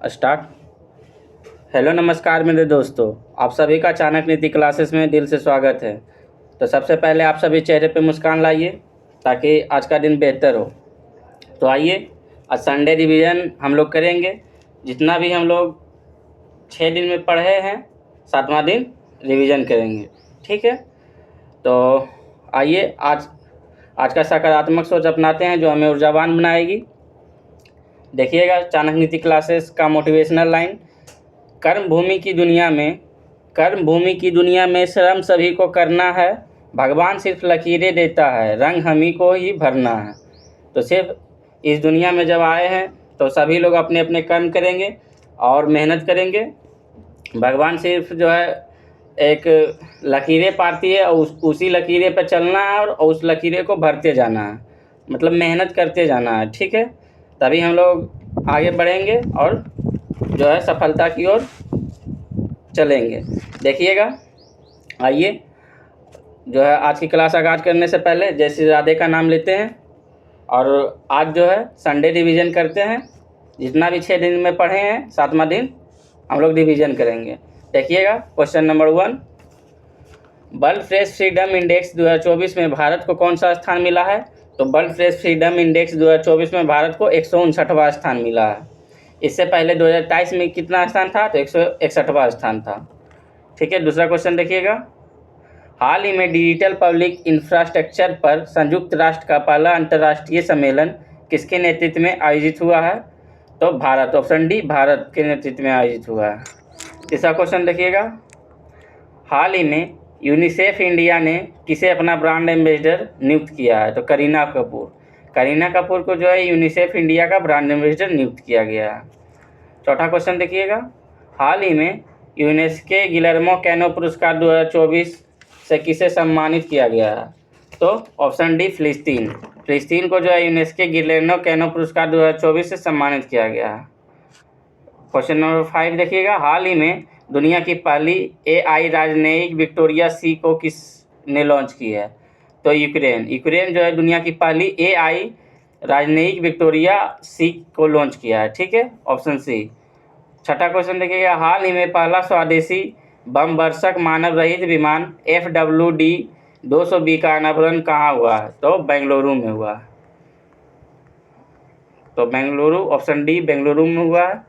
Start. Hello नमस्कार मेरे दोस्तों, आप सभी का चाणक्य नीति क्लासेस में दिल से स्वागत है। तो सबसे पहले आप सभी चेहरे पे मुस्कान लाइए ताकि आज का दिन बेहतर हो। तो आइए, आज संडे रिवीजन हम लोग करेंगे। जितना भी हम लोग 6 दिन में पढ़े हैं, 7वां दिन रिवीजन करेंगे। ठीक है, तो आइए आज का सकारात्मक सोच अपनाते हैं जो हमें ऊर्जावान बनाएगी। देखिएगा चाणक्य नीति क्लासेस का मोटिवेशनल लाइन। कर्म भूमि की दुनिया में श्रम सभी को करना है। भगवान सिर्फ लकीरें देता है, रंग हम ही को ही भरना है। तो सिर्फ इस दुनिया में जब आए हैं तो सभी लोग अपने अपने कर्म करेंगे और मेहनत करेंगे। भगवान सिर्फ जो है एक लकीरें पाती है और उसी लकीरें पर चलना है और उस लकीरें को भरते जाना है, मतलब मेहनत करते जाना है। ठीक है, तभी हम लोग आगे बढ़ेंगे और जो है सफलता की ओर चलेंगे। देखिएगा, आइए जो है आज की क्लास आगाज करने से पहले जय श्री राधे का नाम लेते हैं और आज जो है संडे रिवीजन करते हैं। जितना भी 6 दिन में पढ़े हैं, 7वां दिन हम लोग रिवीजन करेंगे। देखिएगा question number 1, world press freedom index 2024 में भारत को कौन सा स्थान मिला है? तो वर्ल्ड प्रेस फ्रीडम इंडेक्स 2024 में भारत को 159वां स्थान मिला है। इससे पहले 2023 में कितना स्थान था? तो 161वां स्थान था। ठीक है, दूसरा क्वेश्चन देखिएगा, हाल ही में डिजिटल पब्लिक इंफ्रास्ट्रक्चर पर संयुक्त राष्ट्र का पहला अंतर्राष्ट्रीय सम्मेलन किसके नेतृत्व में आयोजित हुआ है? तो भारत, ऑप्शन डी, भारत के नेतृत्व में आयोजित हुआ है। तीसरा क्वेश्चन देखिएगा, हाल ही में यूनिसेफ इंडिया ने किसे अपना ब्रांड एम्बेसडर नियुक्त किया है? तो करीना कपूर को जो है यूनिसेफ इंडिया का ब्रांड एम्बेसडर नियुक्त किया गया है। चौथा क्वेश्चन देखिएगा, हाल ही में यूनेस्को गिलर्मो कैनो पुरस्कार 2024 से किसे सम्मानित किया गया है? तो ऑप्शन डी, फिलिस्तीन को जो है यूनेस्को गिलर्मो कैनो पुरस्कार 2024 से सम्मानित किया गया है। क्वेश्चन नंबर 5 देखिएगा, हाल ही में दुनिया की पहली AI राजनयिक विक्टोरिया सी को किसने लॉन्च की है? तो यूक्रेन जो है दुनिया की पहली AI राजनयिक विक्टोरिया सी को लॉन्च किया है। ठीक है, ऑप्शन सी। छठा क्वेश्चन देखिएगा, हाल ही में पहला स्वदेशी बम वर्षक मानव रहित विमान FWD-200B का अनावरण कहाँ हुआ है? तो बेंगलुरु में हुआ है। तो बेंगलुरु, ऑप्शन डी, बेंगलुरु में हुआ है।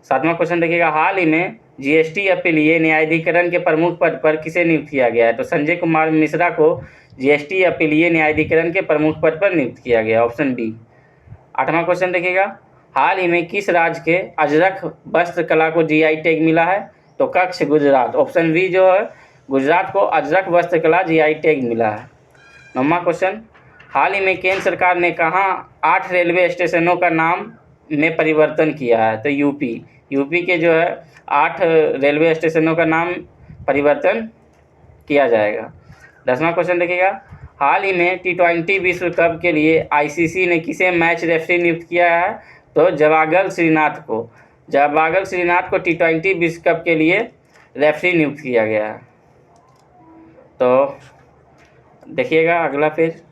7वां क्वेश्चन देखिएगा, हाल ही में GST अपीलीय न्यायाधिकरण के प्रमुख पद पर किसे नियुक्त किया गया है? तो संजय कुमार मिश्रा को GST अपीलीय न्यायाधिकरण के प्रमुख पद पर नियुक्त किया गया, ऑप्शन डी। 8वां क्वेश्चन देखिएगा, हाल ही में किस राज्य के अजरक वस्त्र कला को GI टैग मिला है? तो कच्छ, गुजरात, ऑप्शन बी जो है गुजरात को अजरक वस्त्र कला GI टैग मिला है। 9वां क्वेश्चन, हाल ही में केंद्र सरकार ने कहाँ 8 रेलवे स्टेशनों का नाम में परिवर्तन किया है? तो यूपी के जो है 8 रेलवे स्टेशनों का नाम परिवर्तन किया जाएगा। 10वां क्वेश्चन देखिएगा, हाल ही में T20 विश्व कप के लिए ICC ने किसे मैच रेफरी नियुक्त किया है? तो जवागल श्रीनाथ को T20 विश्व कप के लिए रेफरी नियुक्त किया गया है। तो देखिएगा अगला पेज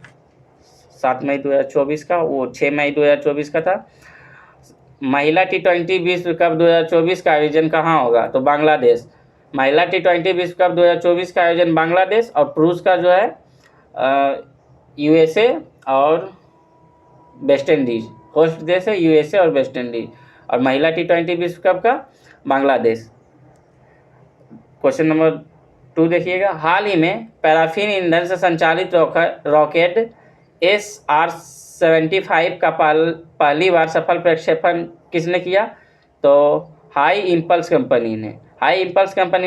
7 मई 2024 का, वो 6 मई 2024 का था। महिला T20 विश्व कप 2024 का आयोजन कहाँ होगा? तो बांग्लादेश। महिला T20 विश्व कप 2024 का आयोजन बांग्लादेश और पुरुष का जो है USA और वेस्ट इंडीज। होस्ट देश है USA और वेस्ट इंडीज, और महिला T20 विश्व कप का बांग्लादेश। क्वेश्चन नंबर 2 देखिएगा, हाल ही में पैराफिन ईंधन से संचालित रॉकेट SR-75 का पहली बार सफल प्रक्षेपण किसने किया? तो हाई इम्पल्स कंपनी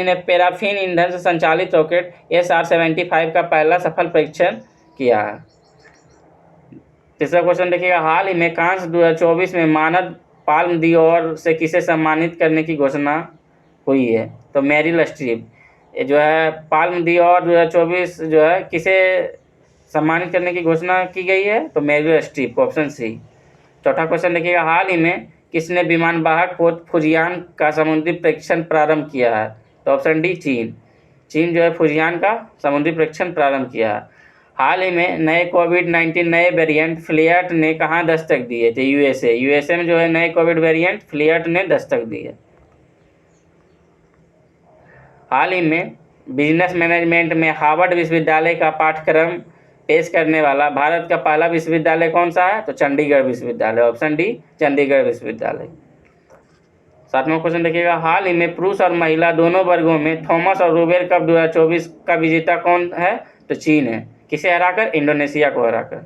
ने पैराफिन ईंधन से संचालित रॉकेट SR-75 का पहला सफल परीक्षण किया है। तीसरा क्वेश्चन देखिएगा, हाल ही में कांस 2024 में मानद पाल्म डियोर से किसे सम्मानित करने की घोषणा हुई है? तो मेरिल स्ट्रीप। ये जो है पाल्म डियोर 2024 जो है किसे सम्मानित करने की घोषणा की गई है? तो मेरिल स्ट्रीप, ऑप्शन सी। चौथा क्वेश्चन देखिएगा, हाल ही में किसने विमानवाहक पोत फुजियान का समुद्री परीक्षण प्रारंभ किया है? तो ऑप्शन डी, चीन जो है फुजियान का समुद्री परीक्षण प्रारंभ किया है। हाल ही में नए कोविड-19 नए वेरिएंट फ्लियट ने कहाँ दस्तक दी है? तो यूएसए में जो है नए कोविड वेरिएंट फ्लियट ने दस्तक दी है। हाल ही में बिजनेस मैनेजमेंट में हार्वर्ड विश्वविद्यालय का पाठ्यक्रम पेश करने वाला भारत का पहला विश्वविद्यालय कौन सा है? तो चंडीगढ़ विश्वविद्यालय, ऑप्शन डी चंडीगढ़ विश्वविद्यालय। 7वां क्वेश्चन देखिएगा, हाल ही में पुरुष और महिला दोनों वर्गों में थॉमस और रूबेर कप 2024 का विजेता कौन है? तो चीन है। किसे हराकर? इंडोनेशिया को हराकर।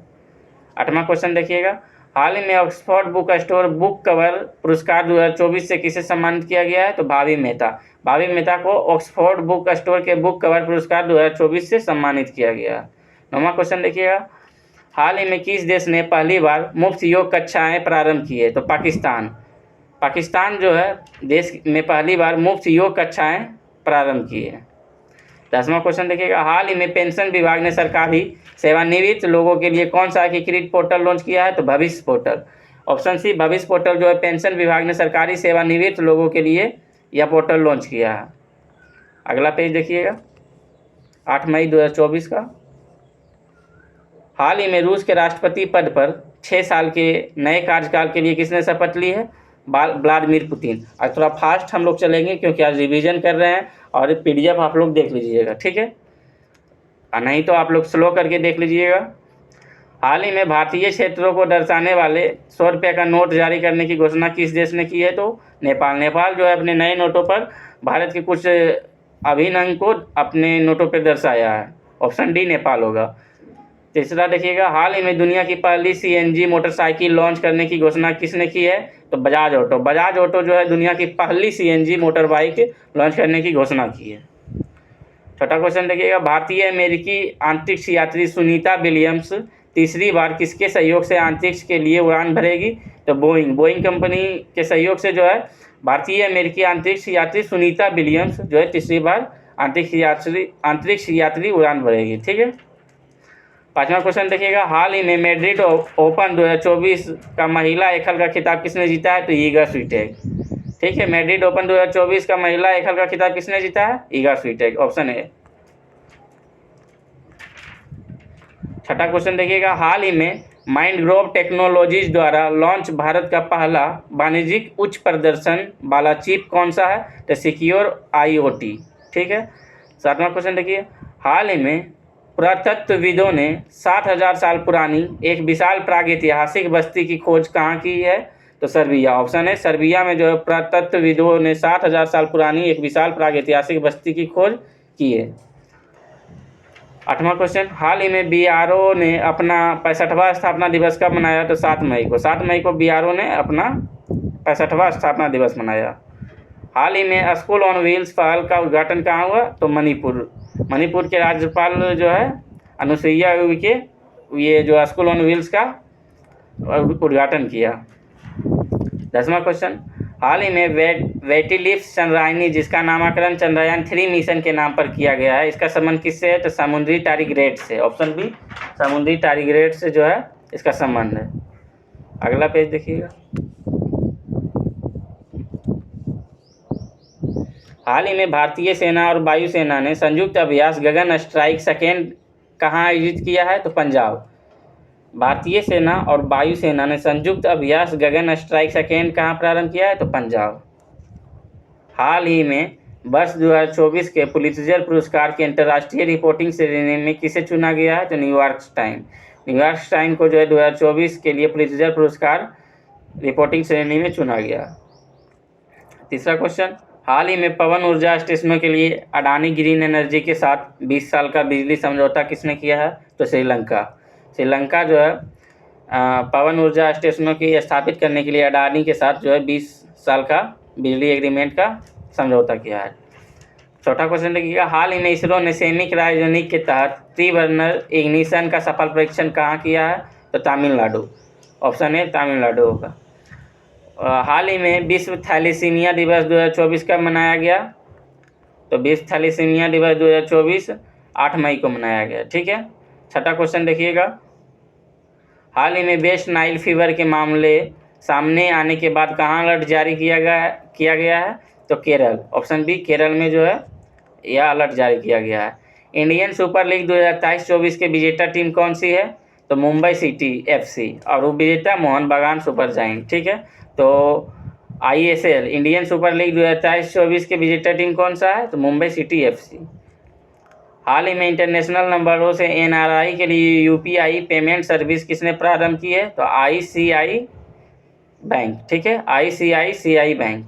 8वां क्वेश्चन देखिएगा, हाल ही में Oxford book store book cover पुरस्कार 2024 से किसे सम्मानित किया गया है? तो भावी मेहता। भावी मेहता को ऑक्सफोर्ड बुक स्टोर के बुक कवर पुरस्कार 2024 से सम्मानित किया गया। 9वां क्वेश्चन देखिएगा, हाल ही में किस देश ने पहली बार मुफ्त योग कक्षाएं प्रारंभ की है? तो पाकिस्तान जो है देश में पहली बार मुफ्त योग कक्षाएं प्रारंभ की है। 10वां क्वेश्चन देखिएगा, हाल ही में पेंशन विभाग ने सरकारी सेवानिवृत्त लोगों के लिए कौन सा एकीकृत पोर्टल लॉन्च किया है? तो भविष्य पोर्टल, ऑप्शन सी भविष्य पोर्टल जो है पेंशन विभाग ने सरकारी सेवानिवृत्त लोगों के लिए यह पोर्टल लॉन्च किया है। अगला पेज देखिएगा, 8 मई 2024 का, हाल ही में रूस के राष्ट्रपति पद पर 6 साल के नए कार्यकाल के लिए किसने शपथ ली है? Vladimir Putin. आज थोड़ा फास्ट हम लोग चलेंगे क्योंकि आज रिवीजन कर रहे हैं और पीडीएफ आप लोग देख लीजिएगा, ठीक है, नहीं तो आप लोग स्लो करके देख लीजिएगा। हाल ही में भारतीय क्षेत्रों को दर्शाने वाले 100 रुपये का नोट जारी करने की घोषणा किस देश ने की है? तो नेपाल जो है अपने नए नोटों पर भारत के कुछ अभिन्न अंग को अपने नोटों पर दर्शाया है, ऑप्शन डी नेपाल होगा। तीसरा देखिएगा, हाल ही में दुनिया की पहली सीएनजी मोटरसाइकिल लॉन्च करने की घोषणा किसने की है? तो बजाज ऑटो जो है दुनिया की पहली सीएनजी मोटर बाइक लॉन्च करने की घोषणा की है। छठा क्वेश्चन देखिएगा, भारतीय अमेरिकी अंतरिक्ष यात्री सुनीता विलियम्स तीसरी बार किसके सहयोग से अंतरिक्ष के लिए उड़ान भरेगी? तो बोइंग कंपनी के सहयोग से जो है भारतीय अमेरिकी अंतरिक्ष यात्री सुनीता विलियम्स जो है तीसरी बार अंतरिक्ष यात्री उड़ान भरेगी, ठीक है। 5वां क्वेश्चन देखिएगा, हाल ही में मैड्रिड ओपन 2024 का महिला एकल का खिताब किसने जीता है? तो ईगा स्वीटेक, ठीक है। मैड्रिड ओपन 2024 का महिला एकल का खिताब किसने जीता है? ईगा स्वीटेक, ऑप्शन ए। छठा क्वेश्चन देखिएगा, हाल ही में माइंडग्रोव टेक्नोलॉजीज द्वारा लॉन्च भारत का पहला वाणिज्यिक उच्च प्रदर्शन वाला चिप कौन सा है? तो सिक्योर IoT, ठीक है। 7वां क्वेश्चन देखिए, हाल ही में पुरातत्वविदों ने 60,000 साल पुरानी एक विशाल प्रागैतिहासिक बस्ती की खोज कहाँ की है? तो सर्बिया, ऑप्शन है सर्बिया में जो है पुरातत्वविदों ने 60,000 साल पुरानी एक विशाल प्रागैतिहासिक बस्ती की खोज की है। 8वां क्वेश्चन, हाल ही में BRO ने अपना 65वां स्थापना दिवस कब मनाया? तो 7 मई को। 7 मई को BRO ने अपना 65वां स्थापना दिवस मनाया। हाल ही में स्कूल ऑन व्हील्स पहल का उद्घाटन कहाँ हुआ? तो मणिपुर के राज्यपाल जो है अनुसुईया उइके ये जो स्कूल ऑन व्हील्स का उद्घाटन किया। 10वां क्वेश्चन, हाल ही में वेटिलिफ्ट चंद्रायनी जिसका नामकरण चंद्रयान 3 मिशन के नाम पर किया गया है, इसका संबंध किससे है? तो समुद्री टारीग्रेड से, ऑप्शन बी समुद्री टारीग्रेड से जो है इसका संबंध है। अगला पेज देखिएगा, हाल ही में भारतीय सेना और वायुसेना ने संयुक्त अभ्यास गगन स्ट्राइक सेकेंड कहाँ आयोजित किया है? तो पंजाब। भारतीय सेना और वायुसेना ने संयुक्त अभ्यास गगन स्ट्राइक सेकेंड कहाँ प्रारंभ किया है? तो पंजाब। हाल ही में वर्ष 2024 के पुलित्जर पुरस्कार की अंतर्राष्ट्रीय रिपोर्टिंग श्रेणी में किसे चुना गया है? तो न्यूयॉर्क टाइम को जो है 2024 के लिए पुलित्जर पुरस्कार रिपोर्टिंग श्रेणी में चुना गया। तीसरा क्वेश्चन, हाल ही में पवन ऊर्जा स्टेशनों के लिए अडानी ग्रीन एनर्जी के साथ 20 साल का बिजली समझौता किसने किया है? तो श्रीलंका जो है पवन ऊर्जा स्टेशनों की स्थापित करने के लिए अडानी के साथ जो है 20 साल का बिजली एग्रीमेंट का समझौता किया है। चौथा क्वेश्चन देखिएगा, हाल ही में इसरो ने सेमी क्रायोजेनिक के तहत 3 बर्नर इग्निशन का सफल परीक्षण कहाँ किया है? तो तमिलनाडु, ऑप्शन ए तमिलनाडु होगा। हाल ही में विश्व थैलेसीमिया दिवस 2024 कब मनाया गया? तो विश्व थैलेसीमिया दिवस 2024 8 मई को मनाया गया, ठीक है। छठा क्वेश्चन देखिएगा, हाल ही में वेस्ट नाइल फीवर के मामले सामने आने के बाद कहाँ अलर्ट जारी किया गया है? तो केरल, ऑप्शन बी केरल में जो है यह अलर्ट जारी किया गया है। इंडियन सुपर लीग 2023-24 के विजेता टीम कौन सी है? तो मुंबई सिटी एफसी, और वो विजेता मोहन बागान सुपर जायंट। ठीक है, तो ISL इंडियन सुपर लीग 2023-24 के विजेता टीम कौन सा है? तो मुंबई सिटी एफसी। हाल ही में इंटरनेशनल नंबरों से NRI के लिए UPI पेमेंट सर्विस किसने प्रारंभ की है? तो ICI बैंक। ठीक है, ICICI बैंक।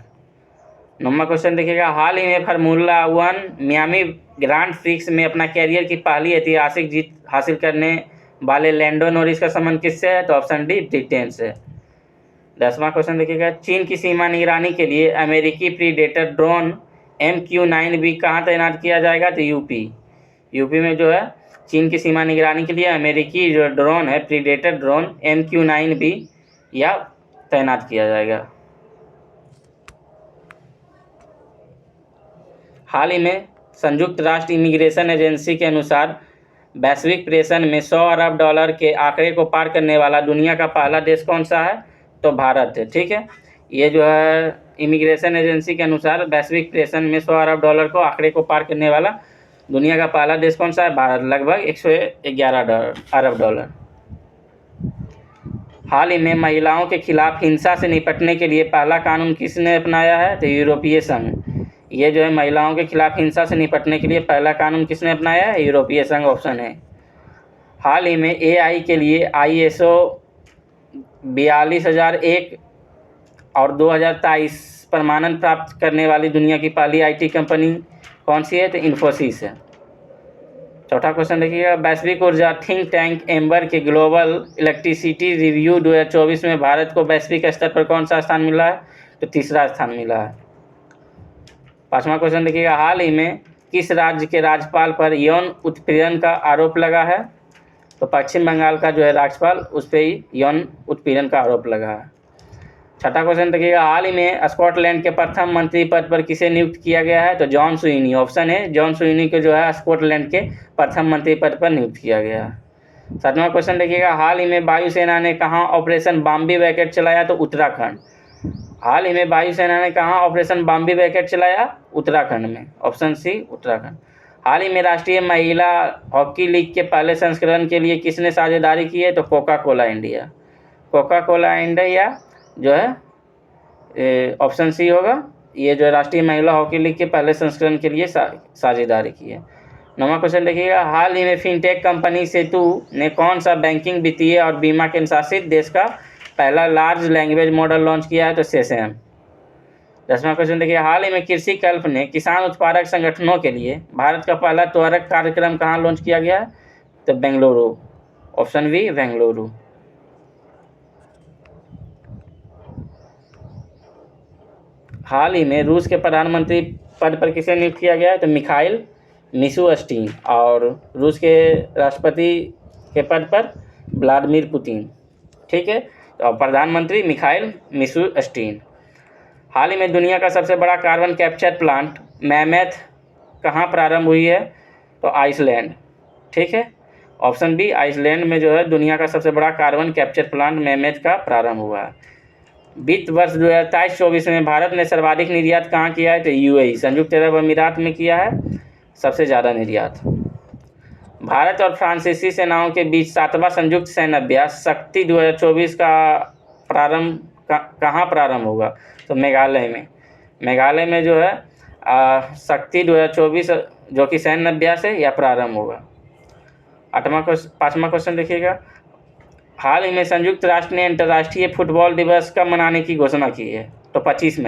9वां क्वेश्चन देखिएगा, हाल ही में फार्मूला 1 मियामी ग्रांड प्रिक्स में अपना कैरियर की पहली ऐतिहासिक जीत हासिल करने वाले लैंडो नॉरिस का संबंध किससे है? तो ऑप्शन डी ब्रिटेन से। 10वां क्वेश्चन देखिएगा, चीन की सीमा निगरानी के लिए अमेरिकी प्रीडेटर ड्रोन MQ-9B कहाँ तैनात किया जाएगा? तो यूपी में जो है चीन की सीमा निगरानी के लिए अमेरिकी जो ड्रोन है प्रीडेटर ड्रोन MQ-9B या तैनात किया जाएगा। हाल ही में संयुक्त राष्ट्र इमिग्रेशन एजेंसी के अनुसार वैश्विक प्रेषण में $100 अरब के आंकड़े को पार करने वाला दुनिया का पहला देश कौन सा है? तो भारत है। ठीक है, ये जो है इमिग्रेशन एजेंसी के अनुसार वैश्विक प्रेषण में $100 अरब को आंकड़े को पार करने वाला दुनिया का पहला देश कौन सा है? भारत, लगभग $111 अरब। हाल ही में महिलाओं के खिलाफ हिंसा से निपटने के लिए पहला कानून किसने अपनाया है? तो यूरोपीय संघ। ये जो है महिलाओं के खिलाफ हिंसा से निपटने के लिए पहला कानून किसने अपनाया है? यूरोपीय संघ, ऑप्शन है। हाल ही में AI के लिए ISO 42001 और 2023 प्रमाणन प्राप्त करने वाली दुनिया की पहली IT कंपनी कौन सी है? तो इन्फोसिस है। चौथा क्वेश्चन देखिएगा, वैश्विक ऊर्जा थिंक टैंक एम्बर के ग्लोबल इलेक्ट्रिसिटी रिव्यू 2024 में भारत को वैश्विक स्तर पर कौन सा स्थान मिला है? तो तीसरा स्थान मिला है। 5वां क्वेश्चन देखिएगा, हाल ही में किस राज्य के राज्यपाल पर यौन उत्पीड़न का आरोप लगा है? तो पश्चिम बंगाल का जो है राज्यपाल, उस पर ही यौन उत्पीड़न का आरोप लगा है। छठा क्वेश्चन देखिएगा, हाल ही में स्कॉटलैंड के प्रथम मंत्री पद पर किसे नियुक्त किया गया है? तो जॉन स्विनी, ऑप्शन है। जॉन स्विनी को जो है स्कॉटलैंड के प्रथम मंत्री पद पर नियुक्त किया गया है। 7वां क्वेश्चन देखिएगा, हाल ही में वायुसेना ने कहाँ ऑपरेशन बॉम्बे वैकेट चलाया? तो उत्तराखंड। हाल ही में वायुसेना ने कहाँ ऑपरेशन बॉम्बे वैकेट चलाया? उत्तराखंड में, ऑप्शन सी उत्तराखंड। हाल ही में राष्ट्रीय महिला हॉकी लीग के पहले संस्करण के लिए किसने साझेदारी की है? तो Coca Cola India. Coca Cola India जो है ऑप्शन सी होगा, ये जो राष्ट्रीय महिला हॉकी लीग के पहले संस्करण के लिए साझेदारी की है। 9वां क्वेश्चन देखिएगा, हाल ही में फिनटेक कंपनी सेतु ने कौन सा बैंकिंग, वित्तीय और बीमा के शासित देश का पहला लार्ज लैंग्वेज मॉडल लॉन्च किया है? तो सेसैम। 10वां क्वेश्चन देखिए, हाल ही में कृषि कल्प ने किसान उत्पादक संगठनों के लिए भारत का पहला त्वरक कार्यक्रम कहाँ लॉन्च किया गया है? तो बेंगलुरु, ऑप्शन बी बेंगलुरु। हाल ही में रूस के प्रधानमंत्री पद पर किसे नियुक्त किया गया है? तो मिखाइल मिशुस्टिन, और रूस के राष्ट्रपति के पद पर व्लादिमीर पुतिन। ठीक है, तो प्रधानमंत्री मिखाइल मिशुस्टिन। हाल ही में दुनिया का सबसे बड़ा कार्बन कैप्चर प्लांट मैमेथ कहाँ प्रारंभ हुई है? तो आइसलैंड। ठीक है, ऑप्शन बी आइसलैंड में जो है दुनिया का सबसे बड़ा कार्बन कैप्चर प्लांट मैमेथ का प्रारंभ हुआ है। वित्त वर्ष 2023-24 में भारत ने सर्वाधिक निर्यात कहाँ किया है? तो UAE, संयुक्त अरब अमीरात में किया है सबसे ज़्यादा निर्यात। भारत और फ्रांसीसी सेनाओं के बीच 7वां संयुक्त सैन्य अभ्यास शक्ति 2024 का प्रारंभ कहाँ प्रारंभ होगा? तो मेघालय में जो है शक्ति 2024 जो कि सैन्य अभ्यास है यह प्रारंभ होगा। 5वां क्वेश्चन देखिएगा, हाल ही में संयुक्त राष्ट्र ने अंतर्राष्ट्रीय फुटबॉल दिवस कब मनाने की घोषणा की है? तो 25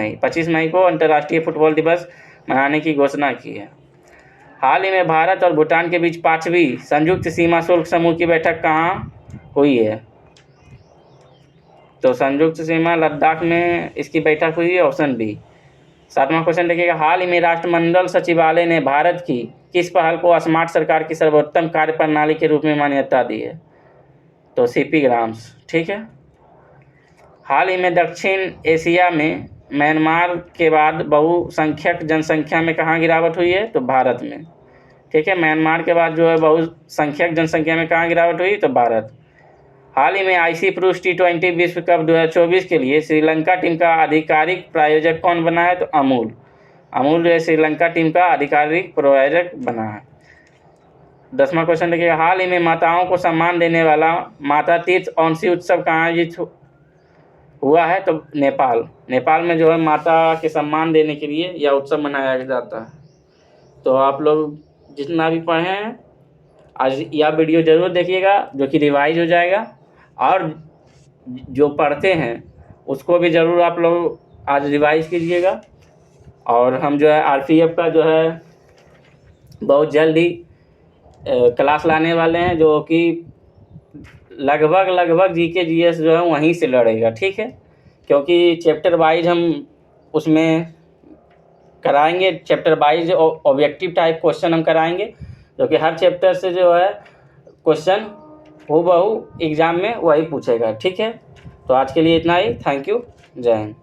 मई को अंतर्राष्ट्रीय फुटबॉल दिवस मनाने की घोषणा की है। हाल ही में भारत और भूटान के बीच 5वीं संयुक्त सीमा शुल्क समूह की बैठक कहाँ हुई है? तो संयुक्त सीमा लद्दाख में इसकी बैठक हुई है, ऑप्शन बी। 7वां क्वेश्चन देखिएगा, हाल ही में राष्ट्रमंडल सचिवालय ने भारत की किस पहल को स्मार्ट सरकार की सर्वोत्तम कार्य प्रणाली के रूप में मान्यता दी है? तो CP ग्राम्स। ठीक है, हाल ही में दक्षिण एशिया में म्यांमार के बाद बहुसंख्यक जनसंख्या में कहाँ गिरावट हुई है? तो भारत में। ठीक है, म्यांमार के बाद जो है बहुसंख्यक जनसंख्या में कहाँ गिरावट हुई? तो भारत। हाल ही में IC पुरुष T20 विश्व कप 2024 के लिए श्रीलंका टीम का आधिकारिक प्रायोजक कौन बना है? तो अमूल जो है श्रीलंका टीम का आधिकारिक प्रायोजक बना है। 10वां क्वेश्चन देखिएगा, हाल ही में माताओं को सम्मान देने वाला माता तीर्थ औंसी उत्सव कहाँ आयोजित हुआ है? तो नेपाल। नेपाल में जो है माता के सम्मान देने के लिए यह उत्सव मनाया जाता है। तो आप लोग जितना भी पढ़े हैं आज यह वीडियो ज़रूर देखिएगा, जो कि रिवाइज हो जाएगा, और जो पढ़ते हैं उसको भी ज़रूर आप लोग आज रिवाइज कीजिएगा। और हम जो है RPF का जो है बहुत जल्द ही क्लास लाने वाले हैं, जो कि लगभग GK GS जो है वहीं से लड़ेगा, ठीक है, क्योंकि चैप्टर वाइज हम उसमें कराएंगे। Chapter wise objective type question हम कराएंगे, क्योंकि हर चैप्टर से जो है क्वेश्चन हूबहू एग्ज़ाम में वही पूछेगा, ठीक है। तो आज के लिए इतना ही। Thank you. जय हिंद।